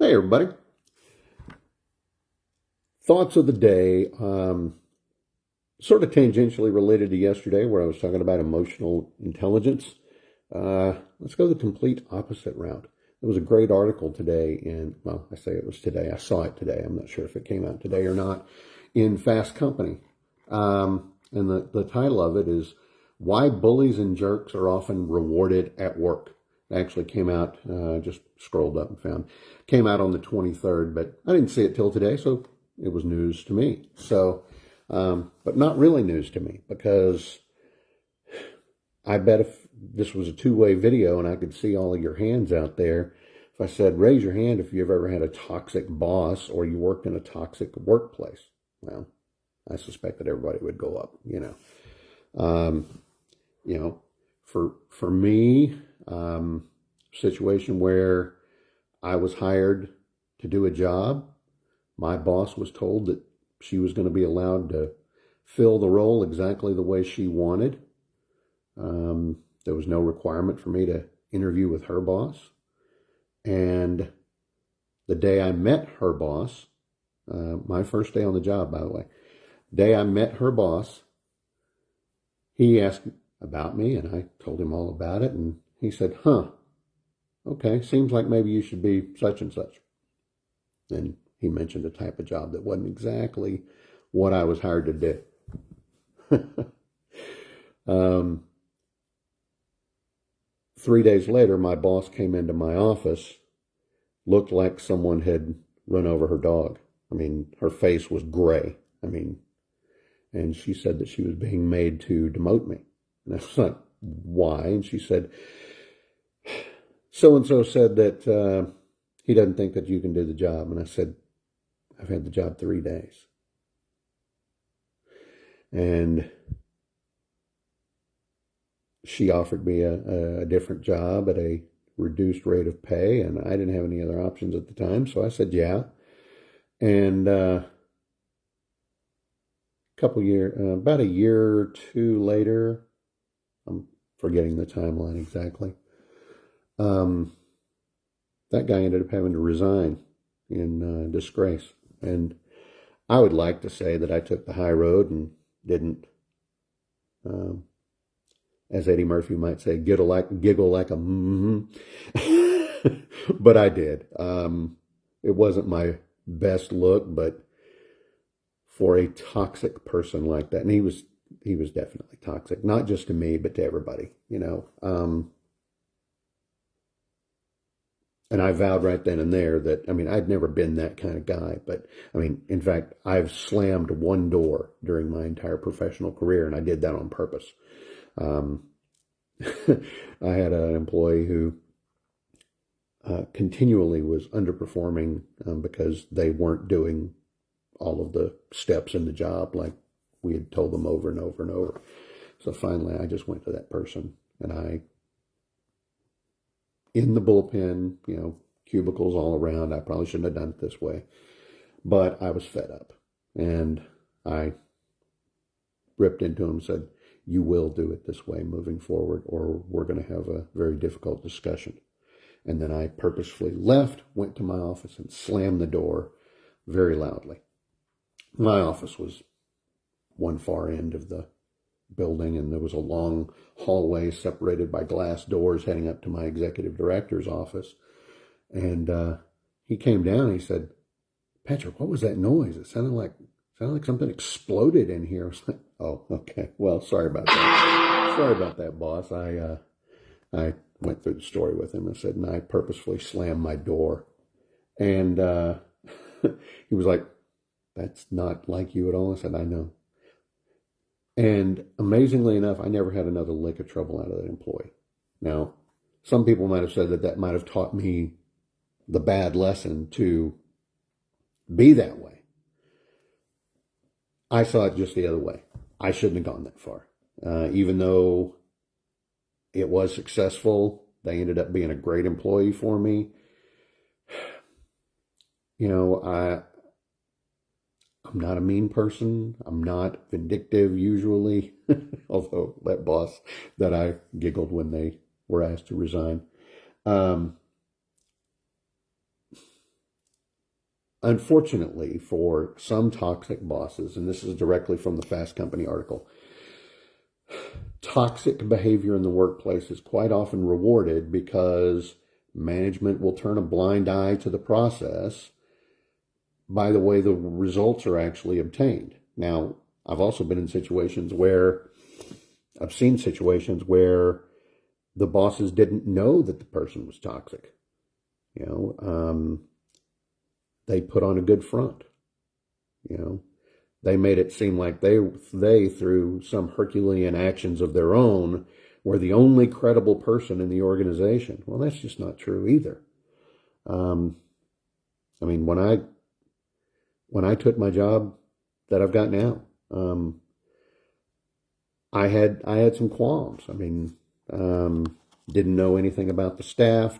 Hey, everybody. Thoughts of the day, sort of tangentially related to yesterday, where I was talking about emotional intelligence. Let's go the complete opposite route. There was a great article today well, I say it was today. I saw it today. I'm not sure if it came out today or not, in Fast Company. And the title of it is Why Bullies and Jerks Are Often Rewarded at Work. It actually came out, just scrolled up and found, came out on the 23rd, but I didn't see it till today, so it was news to me. So, but not really news to me, because I bet if this was a two-way video and I could see all of your hands out there, if I said, raise your hand if you've ever had a toxic boss or you worked in a toxic workplace. Well, I suspect that everybody would go up, for me, situation where I was hired to do a job. My boss was told that she was going to be allowed to fill the role exactly the way she wanted. There was no requirement for me to interview with her boss. And the day I met her boss, my first day on the job, by the way, day I met her boss, he asked about me and I told him all about it. And he said, okay, seems like maybe you should be such and such. And he mentioned a type of job that wasn't exactly what I was hired to do. 3 days later, my boss came into my office, looked like someone had run over her dog. I mean, her face was gray. And she said that she was being made to demote me. And I was like, why? And she said, so-and-so said that he doesn't think that you can do the job. And I said, I've had the job 3 days. And she offered me a different job at a reduced rate of pay, and I didn't have any other options at the time. So I said, yeah. And about a year or two later, I'm forgetting the timeline exactly, that guy ended up having to resign in disgrace. And I would like to say that I took the high road and didn't, as Eddie Murphy might say, giggle like a but I did. It wasn't my best look, but for a toxic person like that, and he was definitely toxic, not just to me, but to everybody, and I vowed right then and there that, I'd never been that kind of guy, but in fact, I've slammed one door during my entire professional career, and I did that on purpose. I had an employee who continually was underperforming because they weren't doing all of the steps in the job like we had told them over and over and over. So finally, I just went to that person, and in the bullpen, cubicles all around. I probably shouldn't have done it this way, but I was fed up, and I ripped into him and said, you will do it this way moving forward, or we're going to have a very difficult discussion. And then I purposefully left, went to my office, and slammed the door very loudly. My office was one far end of the building, and there was a long hallway separated by glass doors heading up to my executive director's office. And he came down and he said, Patrick, what was that noise? It sounded like something exploded in here. I was like, oh, okay. Well, sorry about that. Sorry about that, boss. I went through the story with him and said, and I purposefully slammed my door. And he was like, that's not like you at all. I said, I know. And amazingly enough, I never had another lick of trouble out of that employee. Now, some people might have said that might have taught me the bad lesson to be that way. I saw it just the other way. I shouldn't have gone that far. Even though it was successful, they ended up being a great employee for me. I'm not a mean person. I'm not vindictive usually, although that boss that I giggled when they were asked to resign. unfortunately, for some toxic bosses, and this is directly from the Fast Company article, toxic behavior in the workplace is quite often rewarded because management will turn a blind eye to the process by the way the results are actually obtained. Now, I've also been in situations where I've seen situations where the bosses didn't know that the person was toxic. They put on a good front. They made it seem like they through some Herculean actions of their own, were the only credible person in the organization. Well, that's just not true either. I mean, when I took my job that I've got now, I had some qualms. I mean, didn't know anything about the staff.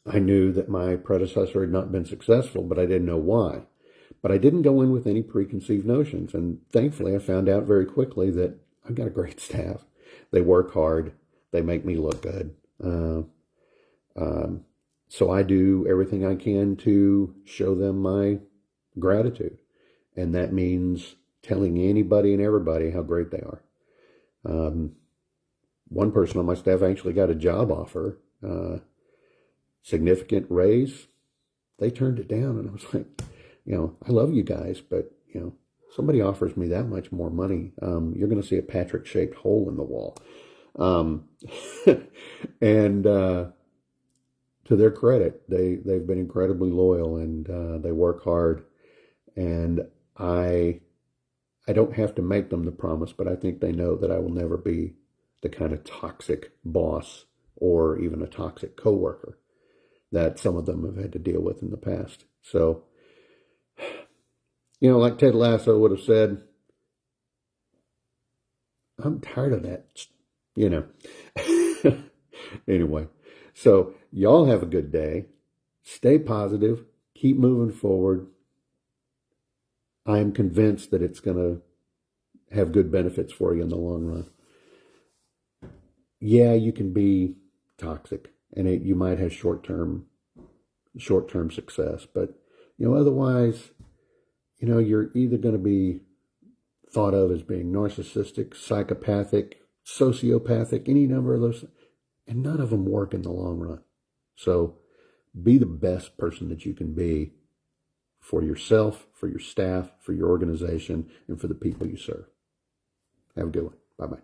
I knew that my predecessor had not been successful, but I didn't know why. But I didn't go in with any preconceived notions. And thankfully, I found out very quickly that I've got a great staff. They work hard. They make me look good. So I do everything I can to show them my gratitude. And that means telling anybody and everybody how great they are. One person on my staff actually got a job offer, significant raise. They turned it down, and I was like, I love you guys, but, somebody offers me that much more money, you're going to see a Patrick-shaped hole in the wall. And to their credit, they've been incredibly loyal, and they work hard. And I don't have to make them the promise, but I think they know that I will never be the kind of toxic boss or even a toxic coworker that some of them have had to deal with in the past. So, like Ted Lasso would have said, I'm tired of that, Anyway, so y'all have a good day. Stay positive. Keep moving forward. I am convinced that it's going to have good benefits for you in the long run. Yeah, you can be toxic, and you might have short-term success, but otherwise, you're either going to be thought of as being narcissistic, psychopathic, sociopathic, any number of those, and none of them work in the long run. So be the best person that you can be for yourself, for your staff, for your organization, and for the people you serve. Have a good one. Bye-bye.